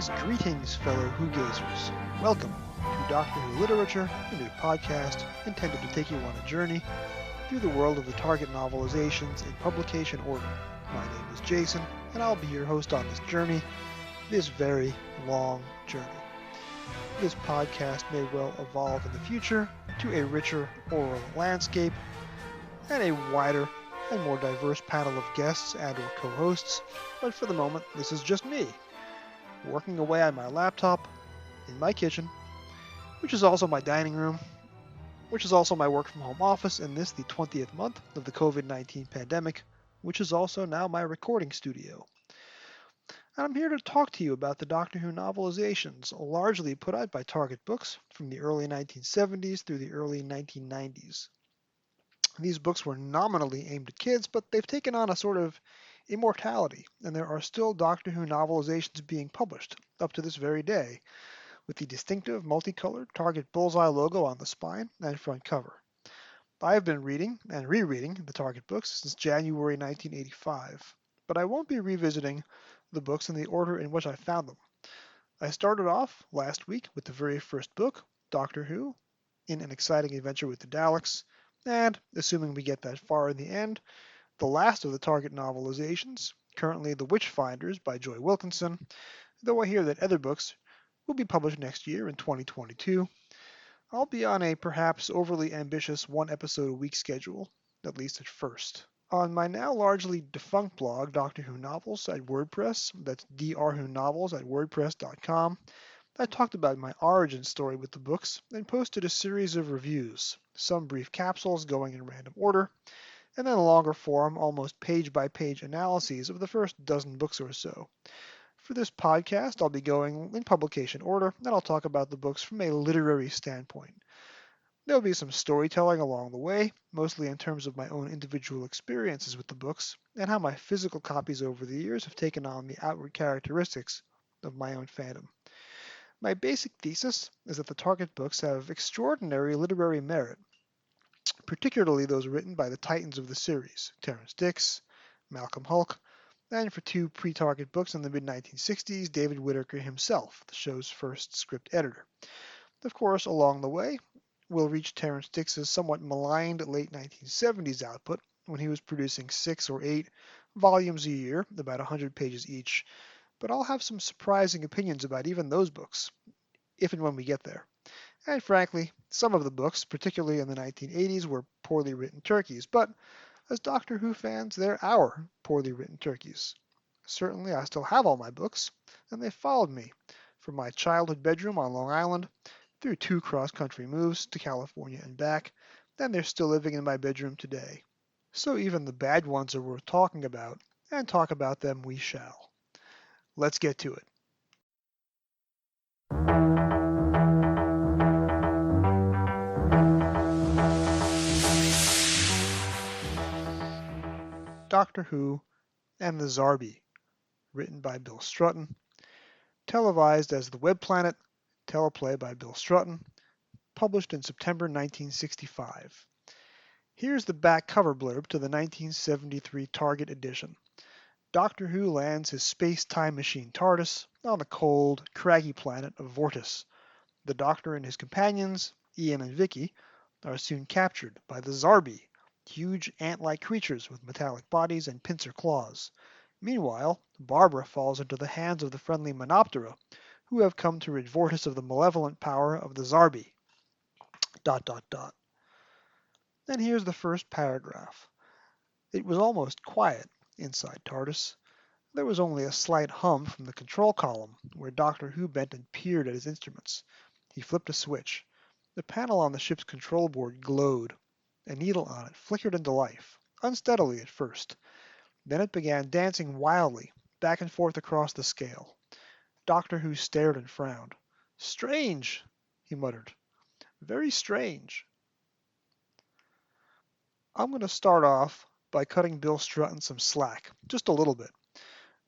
Greetings, fellow Who-Gazers. Welcome to Doctor Who Literature, a new podcast intended to take you on a journey through the world of the Target novelizations in publication order. My name is Jason, and I'll be your host on this journey, this very long journey. This podcast may well evolve in the future to a richer oral landscape and a wider and more diverse panel of guests and or co-hosts, but for the moment, this is just me, working away on my laptop in my kitchen, which is also my dining room, which is also my work from home office in this, the 20th month of the COVID-19 pandemic, which is also now my recording studio. And I'm here to talk to you about the Doctor Who novelizations, largely put out by Target Books from the early 1970s through the early 1990s. These books were nominally aimed at kids, but they've taken on a sort of immortality, and there are still Doctor Who novelizations being published up to this very day, with the distinctive multicolored Target bullseye logo on the spine and front cover. I have been reading and rereading the Target books since January 1985, but I won't be revisiting the books in the order in which I found them. I started off last week with the very first book, Doctor Who, in an exciting adventure with the Daleks, and, assuming we get that far in the end, the last of the Target novelizations, currently The Witchfinders by Joy Wilkinson, though I hear that other books will be published next year in 2022. I'll be on a perhaps overly ambitious one-episode-a-week schedule, at least at first. On my now largely defunct blog, Doctor Who Novels at WordPress, that's drwhonovels at wordpress.com, I talked about my origin story with the books and posted a series of reviews, some brief capsules going in random order, and then longer form, almost page-by-page analyses of the first dozen books or so. For this podcast, I'll be going in publication order, and I'll talk about the books from a literary standpoint. There'll be some storytelling along the way, mostly in terms of my own individual experiences with the books, and how my physical copies over the years have taken on the outward characteristics of my own fandom. My basic thesis is that the Target books have extraordinary literary merit, particularly those written by the titans of the series, Terrance Dicks, Malcolm Hulke, and for two pre-Target books in the mid-1960s, David Whittaker himself, the show's first script editor. Of course, along the way, we'll reach Terrance Dicks' somewhat maligned late 1970s output, when he was producing 6 or 8 volumes a year, about 100 pages each, but I'll have some surprising opinions about even those books, if and when we get there. And frankly, some of the books, particularly in the 1980s, were poorly written turkeys, but as Doctor Who fans, they're our poorly written turkeys. Certainly, I still have all my books, and they followed me from my childhood bedroom on Long Island through 2 cross-country moves to California and back, and they're still living in my bedroom today. So even the bad ones are worth talking about, and talk about them we shall. Let's get to it. Doctor Who and the Zarbi, written by Bill Strutton, televised as The Web Planet, teleplay by Bill Strutton, published in September 1965. Here's the back cover blurb to the 1973 Target edition. Doctor Who lands his space-time machine TARDIS on the cold, craggy planet of Vortis. The Doctor and his companions, Ian and Vicky, are soon captured by the Zarbi, huge ant-like creatures with metallic bodies and pincer claws. Meanwhile, Barbara falls into the hands of the friendly Monoptera, who have come to rid Vortis of the malevolent power of the Zarbi. ... Then here's the first paragraph. It was almost quiet inside TARDIS. There was only a slight hum from the control column, where Doctor Who bent and peered at his instruments. He flipped a switch. The panel on the ship's control board glowed. A needle on it flickered into life, unsteadily at first. Then it began dancing wildly, back and forth across the scale. Doctor Who stared and frowned. "Strange," he muttered. "Very strange." I'm going to start off by cutting Bill Strutton some slack, just a little bit.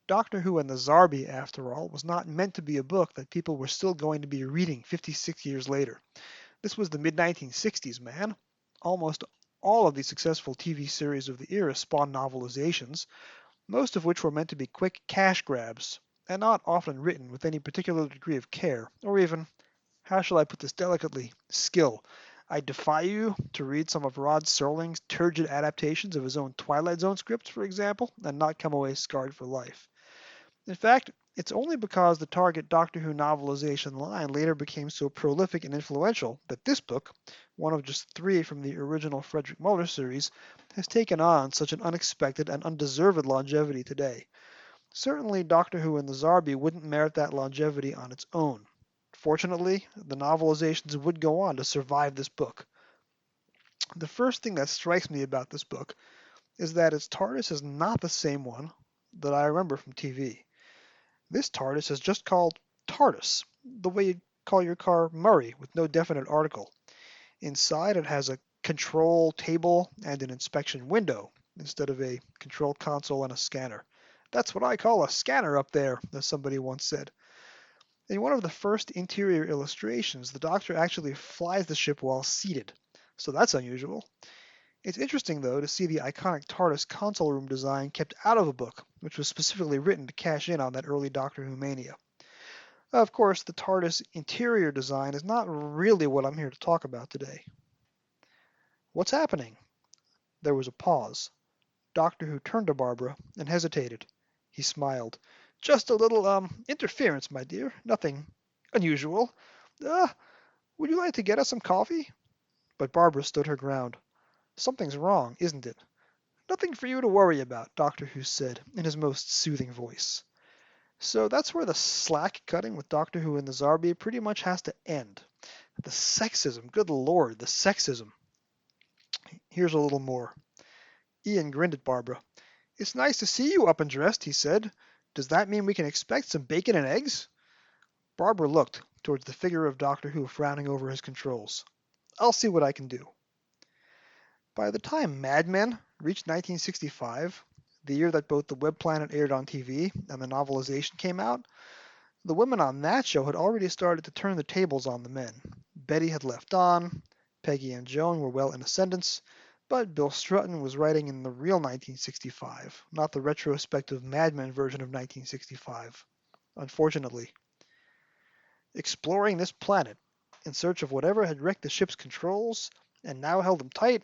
Doctor Who and the Zarbi, after all, was not meant to be a book that people were still going to be reading 56 years later. This was the mid-1960s, man. Almost all of the successful TV series of the era spawned novelizations, most of which were meant to be quick cash grabs, and not often written with any particular degree of care, or even, how shall I put this delicately, skill. I defy you to read some of Rod Serling's turgid adaptations of his own Twilight Zone scripts, for example, and not come away scarred for life. In fact, it's only because the target Doctor Who novelization line later became so prolific and influential that this book, one of just 3 from the original Frederick Muller series, has taken on such an unexpected and undeserved longevity today. Certainly, Doctor Who and the Zarbi wouldn't merit that longevity on its own. Fortunately, the novelizations would go on to survive this book. The first thing that strikes me about this book is that its TARDIS is not the same one that I remember from TV. This TARDIS is just called TARDIS, the way you'd call your car Murray with no definite article. Inside it has a control table and an inspection window instead of a control console and a scanner. That's what I call a scanner up there, as somebody once said. In one of the first interior illustrations, the Doctor actually flies the ship while seated, so that's unusual. It's interesting, though, to see the iconic TARDIS console room design kept out of a book, which was specifically written to cash in on that early Doctor Who mania. Of course, the TARDIS interior design is not really what I'm here to talk about today. What's happening? There was a pause. Doctor Who turned to Barbara and hesitated. He smiled. Just a little, interference, my dear. Nothing unusual. Would you like to get us some coffee? But Barbara stood her ground. Something's wrong, isn't it? Nothing for you to worry about, Doctor Who said in his most soothing voice. So that's where the slack cutting with Doctor Who and the Zarbi pretty much has to end. The sexism, good lord, the sexism. Here's a little more. Ian grinned at Barbara. It's nice to see you up and dressed, he said. Does that mean we can expect some bacon and eggs? Barbara looked towards the figure of Doctor Who frowning over his controls. I'll see what I can do. By the time Mad Men reached 1965, the year that both The Web Planet aired on TV and the novelization came out, the women on that show had already started to turn the tables on the men. Betty had left on, Peggy and Joan were well in ascendance, but Bill Strutton was writing in the real 1965, not the retrospective Mad Men version of 1965. Unfortunately. Exploring this planet in search of whatever had wrecked the ship's controls and now held them tight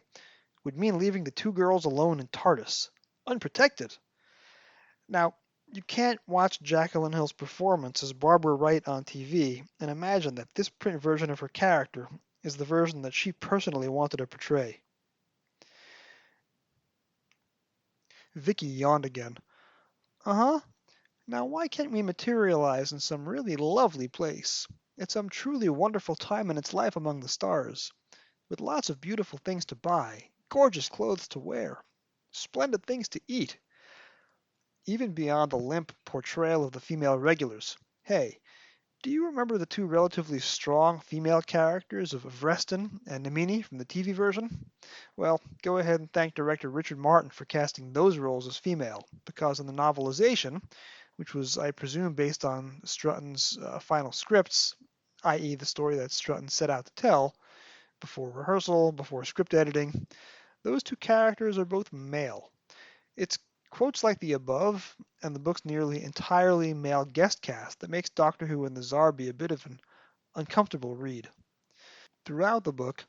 would mean leaving the 2 girls alone in TARDIS, unprotected. Now, you can't watch Jacqueline Hill's performance as Barbara Wright on TV and imagine that this print version of her character is the version that she personally wanted to portray. Vicky yawned again. Uh-huh. Now why can't we materialize in some really lovely place, at some truly wonderful time in its life among the stars, with lots of beautiful things to buy, gorgeous clothes to wear, splendid things to eat, even beyond the limp portrayal of the female regulars. Hey, do you remember the 2 relatively strong female characters of Vreston and Namini from the TV version? Well, go ahead and thank director Richard Martin for casting those roles as female, because in the novelization, which was, I presume, based on Strutton's final scripts, i.e. the story that Strutton set out to tell, before rehearsal, before script editing, those 2 characters are both male. It's quotes like the above and the book's nearly entirely male guest cast that makes Doctor Who and the Zarbi a bit of an uncomfortable read. Throughout the book,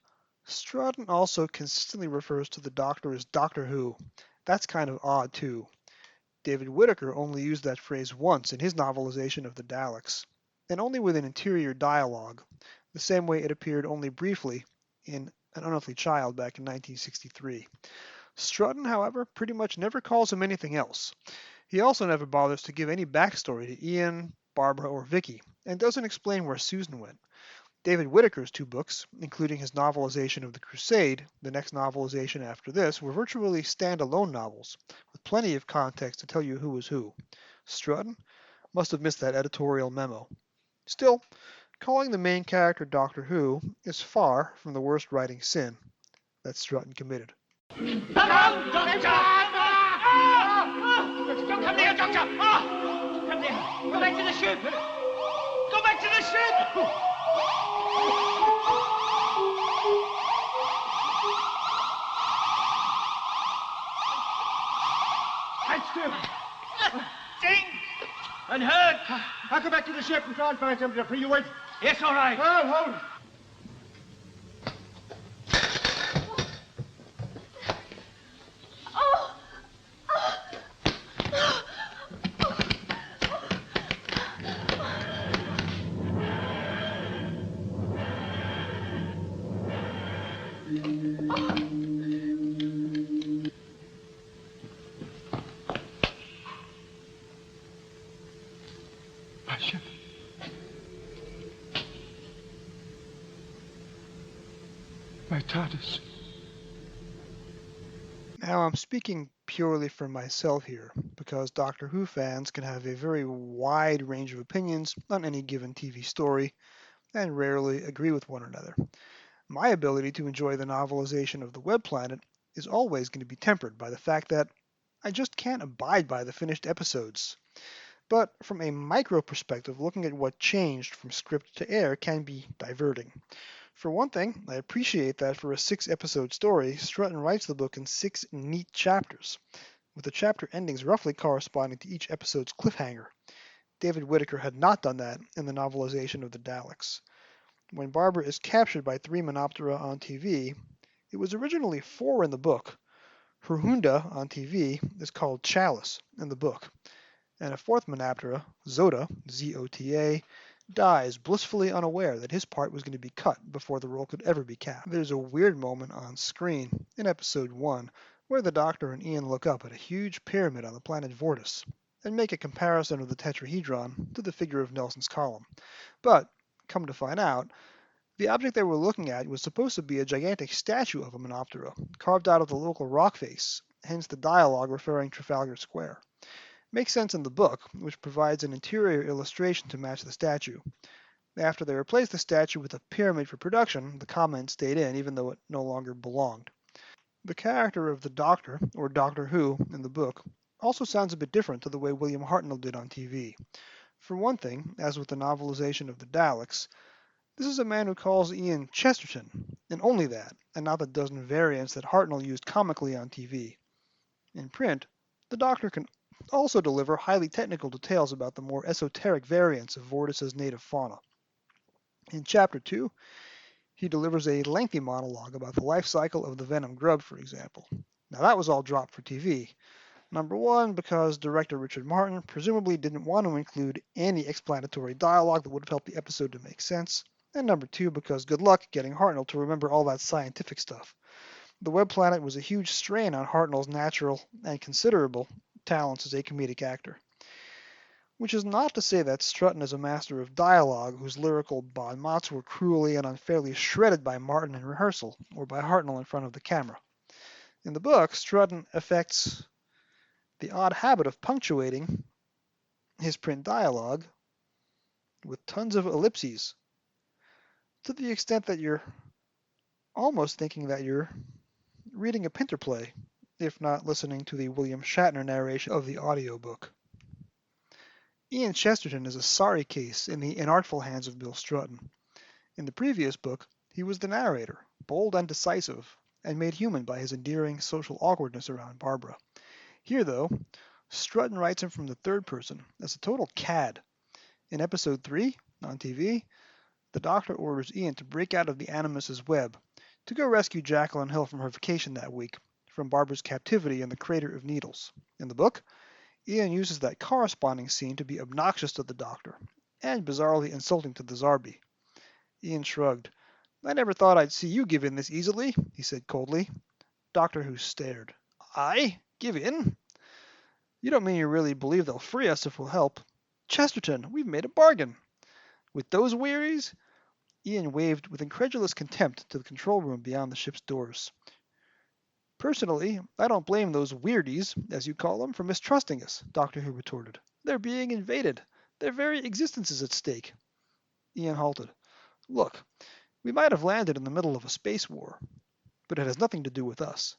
Strutton also consistently refers to the Doctor as Doctor Who. That's kind of odd too. David Whittaker only used that phrase once in his novelization of the Daleks, and only with an interior dialogue, the same way it appeared only briefly in An Unearthly Child back in 1963. Strutton, however, pretty much never calls him anything else. He also never bothers to give any backstory to Ian, Barbara, or Vicky, and doesn't explain where Susan went. David Whittaker's 2 books, including his novelization of The Crusade, the next novelization after this, were virtually stand-alone novels, with plenty of context to tell you who was who. Strutton must have missed that editorial memo. Still, calling the main character Doctor Who is far from the worst writing sin that Strutton committed. Don't come near, Doctor! Come near! Go back to the ship! Go back to the ship! Stand still! Ding! And her I'll go back to the ship and try and find something for you. Wait. Yes, all right. Hold. My ship. My TARDIS. Now, I'm speaking purely for myself here, because Doctor Who fans can have a very wide range of opinions on any given TV story, and rarely agree with one another. My ability to enjoy the novelization of the Web Planet is always going to be tempered by the fact that I just can't abide by the finished episodes. But from a micro perspective, looking at what changed from script to air can be diverting. For one thing, I appreciate that for a 6-episode story, Strutton writes the book in 6 neat chapters, with the chapter endings roughly corresponding to each episode's cliffhanger. David Whittaker had not done that in the novelization of the Daleks. When Barbara is captured by 3 Menoptera on TV, it was originally 4 in the book. Her Hunda on TV is called Chalice in the book, and a 4th Menoptera, Zota, Z-O-T-A, dies blissfully unaware that his part was going to be cut before the role could ever be cast. There's a weird moment on screen in episode 1 where the Doctor and Ian look up at a huge pyramid on the planet Vortis and make a comparison of the tetrahedron to the figure of Nelson's column. But, come to find out, the object they were looking at was supposed to be a gigantic statue of a Menoptera, carved out of the local rock face, hence the dialogue referring Trafalgar Square. Makes sense in the book, which provides an interior illustration to match the statue. After they replaced the statue with a pyramid for production, the comment stayed in even though it no longer belonged. The character of the Doctor, or Doctor Who, in the book, also sounds a bit different to the way William Hartnell did on TV. For one thing, as with the novelization of the Daleks, this is a man who calls Ian Chesterton, and only that, and not the dozen variants that Hartnell used comically on TV. In print, the Doctor can also deliver highly technical details about the more esoteric variants of Vortis's native fauna. In Chapter 2, he delivers a lengthy monologue about the life cycle of the venom grub, for example. Now that was all dropped for TV. Number one, because director Richard Martin presumably didn't want to include any explanatory dialogue that would have helped the episode to make sense. And number two, because good luck getting Hartnell to remember all that scientific stuff. The Web Planet was a huge strain on Hartnell's natural and considerable talents as a comedic actor. Which is not to say that Strutton is a master of dialogue whose lyrical bon mots were cruelly and unfairly shredded by Martin in rehearsal, or by Hartnell in front of the camera. In the book, Strutton affects the odd habit of punctuating his print dialogue with tons of ellipses, to the extent that you're almost thinking that you're reading a Pinter play, if not listening to the William Shatner narration of the audiobook. Ian Chesterton is a sorry case in the inartful hands of Bill Strutton. In the previous book, he was the narrator, bold and decisive, and made human by his endearing social awkwardness around Barbara. Here, though, Strutton writes him from the third person as a total cad. In episode 3, on TV, the Doctor orders Ian to break out of the Animus's web, to go rescue Jacqueline Hill from her vacation that week, from Barbara's captivity in the Crater of Needles. In the book, Ian uses that corresponding scene to be obnoxious to the Doctor, and bizarrely insulting to the Zarbi. Ian shrugged. "I never thought I'd see you give in this easily," he said coldly. Doctor Who stared. "I? Give in? You don't mean you really believe they'll free us if we'll help? Chesterton, we've made a bargain. With those wearies?" Ian waved with incredulous contempt to the control room beyond the ship's doors. "Personally, I don't blame those weirdies, as you call them, for mistrusting us," Doctor Who retorted. "They're being invaded. Their very existence is at stake." Ian halted. "Look, we might have landed in the middle of a space war, but it has nothing to do with us."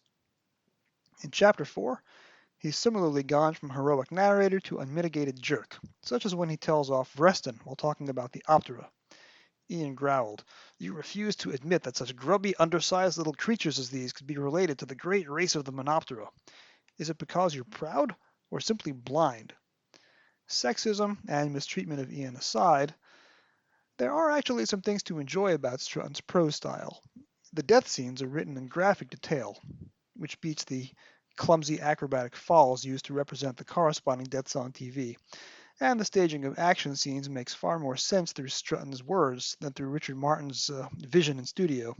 In Chapter 4, he's similarly gone from heroic narrator to unmitigated jerk, such as when he tells off Reston while talking about the Optera. Ian growled. "You refuse to admit that such grubby, undersized little creatures as these could be related to the great race of the Menoptera. Is it because you're proud, or simply blind?" Sexism and mistreatment of Ian aside, there are actually some things to enjoy about Strutton's prose style. The death scenes are written in graphic detail, which beats the clumsy acrobatic falls used to represent the corresponding deaths on TV, and the staging of action scenes makes far more sense through Strutton's words than through Richard Martin's vision in studio,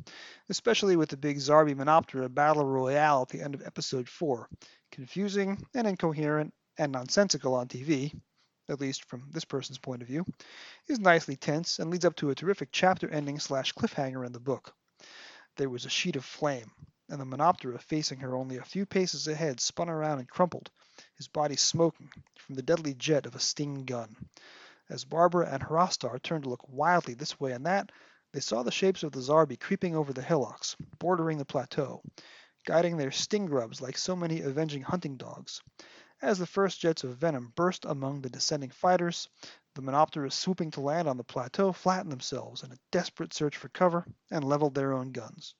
especially with the big Zarbi Monoptera battle royale at the end of episode 4, confusing and incoherent and nonsensical on TV, at least from this person's point of view, is nicely tense and leads up to a terrific chapter ending / cliffhanger in the book. There was a sheet of flame, and the Monoptera facing her only a few paces ahead spun around and crumpled, his body smoking from the deadly jet of a Sting gun. As Barbara and Hrostar turned to look wildly this way and that, they saw the shapes of the Zarbi creeping over the hillocks, bordering the plateau, guiding their sting grubs like so many avenging hunting dogs. As the first jets of venom burst among the descending fighters, the Monopteras swooping to land on the plateau flattened themselves in a desperate search for cover and leveled their own guns.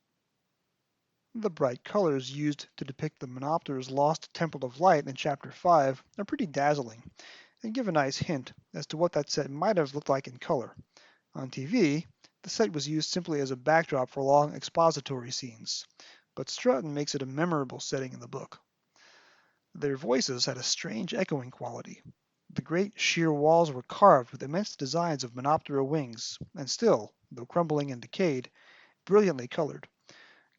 The bright colors used to depict the Monoptera's lost Temple of Light in Chapter 5 are pretty dazzling and give a nice hint as to what that set might have looked like in color. On TV, the set was used simply as a backdrop for long expository scenes, but Strutton makes it a memorable setting in the book. Their voices had a strange echoing quality. The great sheer walls were carved with immense designs of Monoptera wings, and still, though crumbling and decayed, brilliantly colored.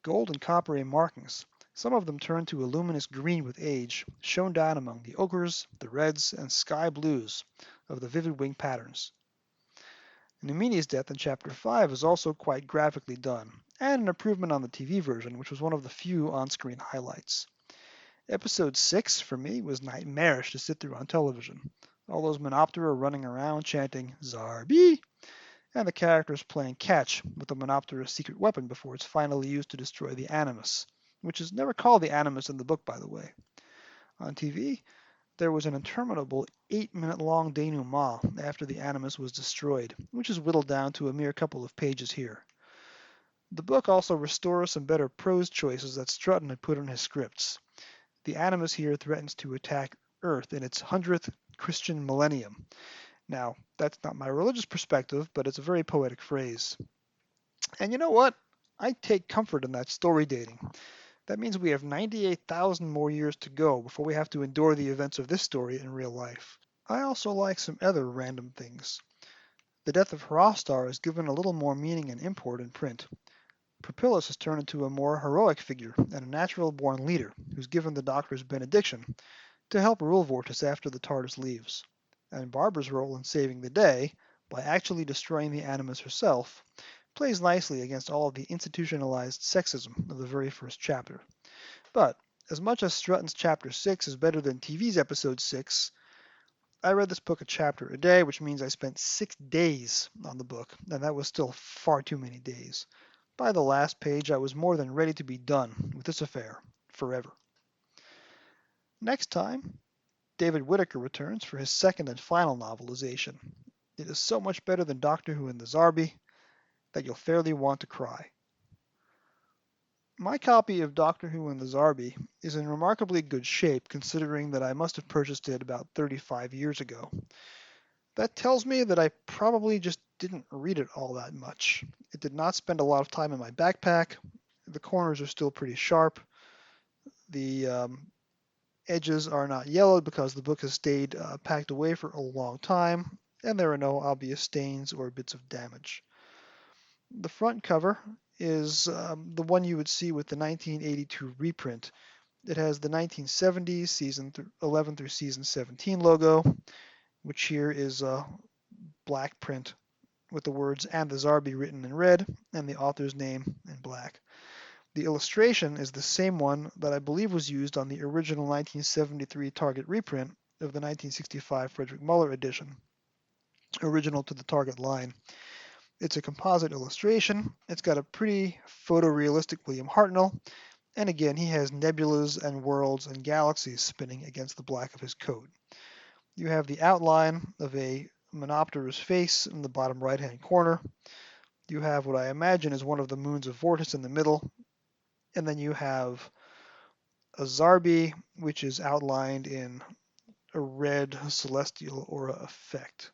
Gold and coppery markings, some of them turned to a luminous green with age, shone down among the ochres, the reds, and sky blues of the vivid wing patterns. Numini's death in Chapter 5 is also quite graphically done, and an improvement on the TV version, which was one of the few on-screen highlights. Episode 6, for me, was nightmarish to sit through on television. All those Monoptera running around chanting, Zarbi! And the characters playing catch with the Monoptera's secret weapon before it's finally used to destroy the Animus, which is never called the Animus in the book, by the way. On TV, there was an interminable 8-minute-long denouement after the Animus was destroyed, which is whittled down to a mere couple of pages here. The book also restores some better prose choices that Strutton had put in his scripts. The Animus here threatens to attack Earth in its 100th Christian millennium. Now, that's not my religious perspective, but it's a very poetic phrase. And you know what? I take comfort in that story dating. That means we have 98,000 more years to go before we have to endure the events of this story in real life. I also like some other random things. The death of Hrostar is given a little more meaning and import in print. Propillus has turned into a more heroic figure and a natural-born leader who's given the Doctor's benediction to help rule Vortis after the TARDIS leaves. And Barbara's role in saving the day, by actually destroying the Animus herself, plays nicely against all of the institutionalized sexism of the very first chapter. But, as much as Strutton's Chapter 6 is better than TV's Episode 6, I read this book a chapter a day, which means I spent 6 days on the book, and that was still far too many days. By the last page, I was more than ready to be done with this affair, forever. Next time, David Whittaker returns for his second and final novelization. It is so much better than Doctor Who and the Zarbi that you'll fairly want to cry. My copy of Doctor Who and the Zarbi is in remarkably good shape considering that I must have purchased it about 35 years ago. That tells me that I probably just didn't read it all that much. It did not spend a lot of time in my backpack. The corners are still pretty sharp. The edges are not yellowed because the book has stayed packed away for a long time, and there are no obvious stains or bits of damage. The front cover is the one you would see with the 1982 reprint. It has the 1970s season 11 through season 17 logo, which here is a black print with the words "and the Zarbi" written in red and the author's name in black. The illustration is the same one that I believe was used on the original 1973 Target reprint of the 1965 Frederick Muller edition, original to the Target line. It's a composite illustration. It's got a pretty photorealistic William Hartnell, and again, he has nebulas and worlds and galaxies spinning against the black of his coat. You have the outline of a Monoptera's face in the bottom right-hand corner. You have what I imagine is one of the moons of Vortis in the middle, and then you have a Zarbi, which is outlined in a red celestial aura effect.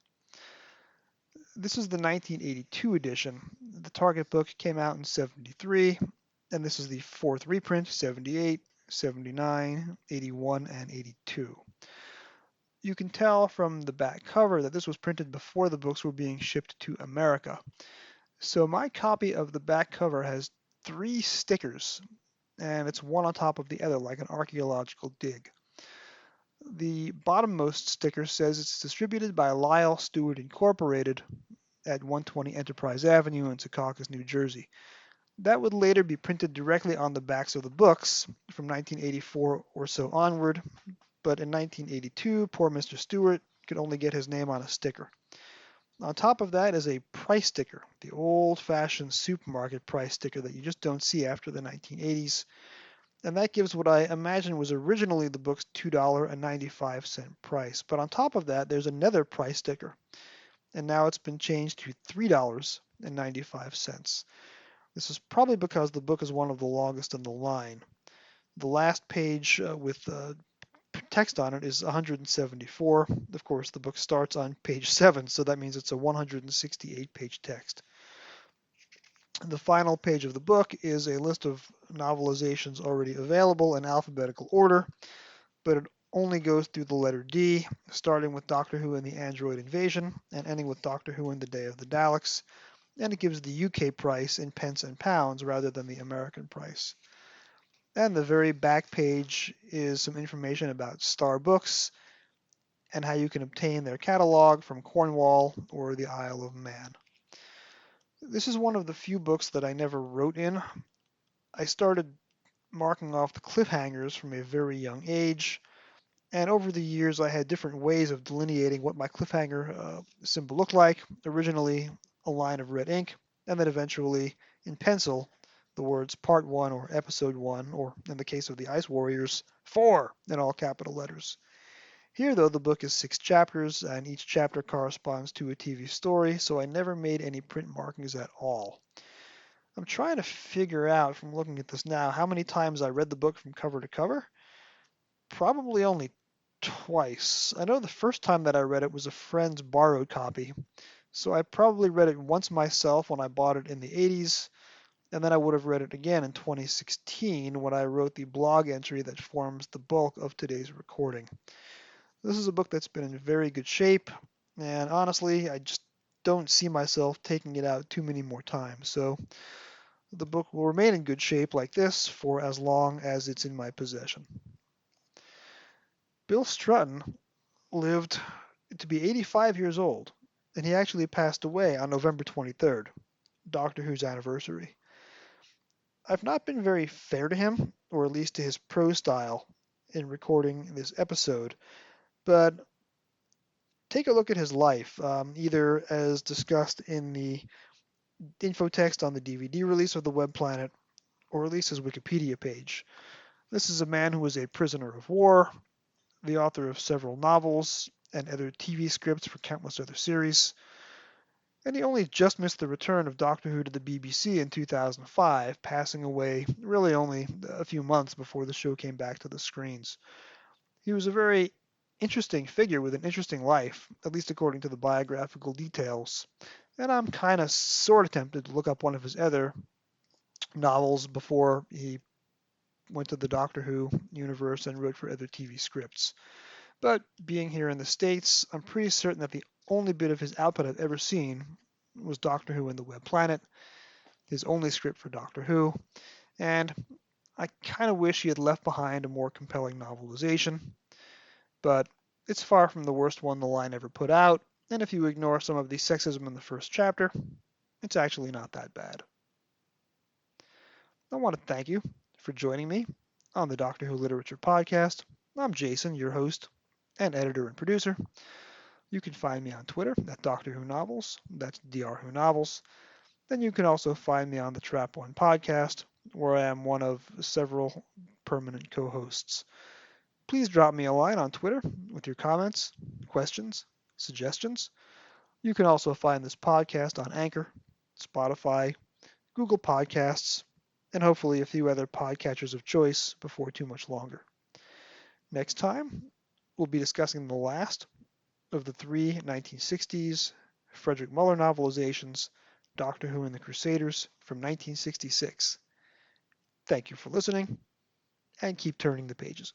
This is the 1982 edition. The Target book came out in 73, and this is the fourth reprint, 78, 79, 81, and 82. You can tell from the back cover that this was printed before the books were being shipped to America. So my copy of the back cover has 3 stickers, and it's one on top of the other like an archaeological dig. The bottommost sticker says it's distributed by Lyle Stewart Incorporated at 120 Enterprise Avenue in Secaucus, New Jersey. That would later be printed directly on the backs of the books from 1984 or so onward, but in 1982, poor Mr. Stewart could only get his name on a sticker. On top of that is a price sticker, the old-fashioned supermarket price sticker that you just don't see after the 1980s, and that gives what I imagine was originally the book's $2.95 price. But on top of that, there's another price sticker, and now it's been changed to $3.95. This is probably because the book is one of the longest in the line. The last page with text on it is 174. Of course, the book starts on page 7, so that means it's a 168-page text. The final page of the book is a list of novelizations already available in alphabetical order, but it only goes through the letter D, starting with Doctor Who and the Android Invasion and ending with Doctor Who and the Day of the Daleks, and it gives the UK price in pence and pounds rather than the American price. And the very back page is some information about Star Books and how you can obtain their catalog from Cornwall or the Isle of Man. This is one of the few books that I never wrote in. I started marking off the cliffhangers from a very young age, and over the years I had different ways of delineating what my cliffhanger symbol looked like. Originally a line of red ink, and then eventually in pencil the words Part 1 or Episode 1, or in the case of the Ice Warriors, 4 in all capital letters. Here, though, the book is 6 chapters, and each chapter corresponds to a TV story, so I never made any print markings at all. I'm trying to figure out, from looking at this now, how many times I read the book from cover to cover. Probably only twice. I know the first time that I read it was a friend's borrowed copy, so I probably read it once myself when I bought it in the 80s, and then I would have read it again in 2016 when I wrote the blog entry that forms the bulk of today's recording. This is a book that's been in very good shape, and honestly, I just don't see myself taking it out too many more times, so the book will remain in good shape like this for as long as it's in my possession. Bill Strutton lived to be 85 years old, and he actually passed away on November 23rd, Doctor Who's anniversary. I've not been very fair to him, or at least to his prose style, in recording this episode, but take a look at his life, either as discussed in the info text on the DVD release of the Web Planet, or at least his Wikipedia page. This is a man who was a prisoner of war, the author of several novels and other TV scripts for countless other series, and he only just missed the return of Doctor Who to the BBC in 2005, passing away really only a few months before the show came back to the screens. He was a very interesting figure with an interesting life, at least according to the biographical details, and I'm kind of sort of tempted to look up one of his other novels before he went to the Doctor Who universe and wrote for other TV scripts. But being here in the States, I'm pretty certain that the only bit of his output I've ever seen was Doctor Who and the Web Planet, his only script for Doctor Who, and I kind of wish he had left behind a more compelling novelization, but it's far from the worst one the line ever put out, and if you ignore some of the sexism in the first chapter, it's actually not that bad. I want to thank you for joining me on the Doctor Who Literature Podcast. I'm Jason, your host and editor and producer. You can find me on Twitter at Doctor Who Novels. That's Dr. Who Novels. Then you can also find me on the Trap One podcast, where I am one of several permanent co-hosts. Please drop me a line on Twitter with your comments, questions, suggestions. You can also find this podcast on Anchor, Spotify, Google Podcasts, and hopefully a few other podcatchers of choice before too much longer. Next time, we'll be discussing the last of the three 1960s Frederick Muller novelizations, Doctor Who and the Crusaders from 1966. Thank you for listening, and keep turning the pages.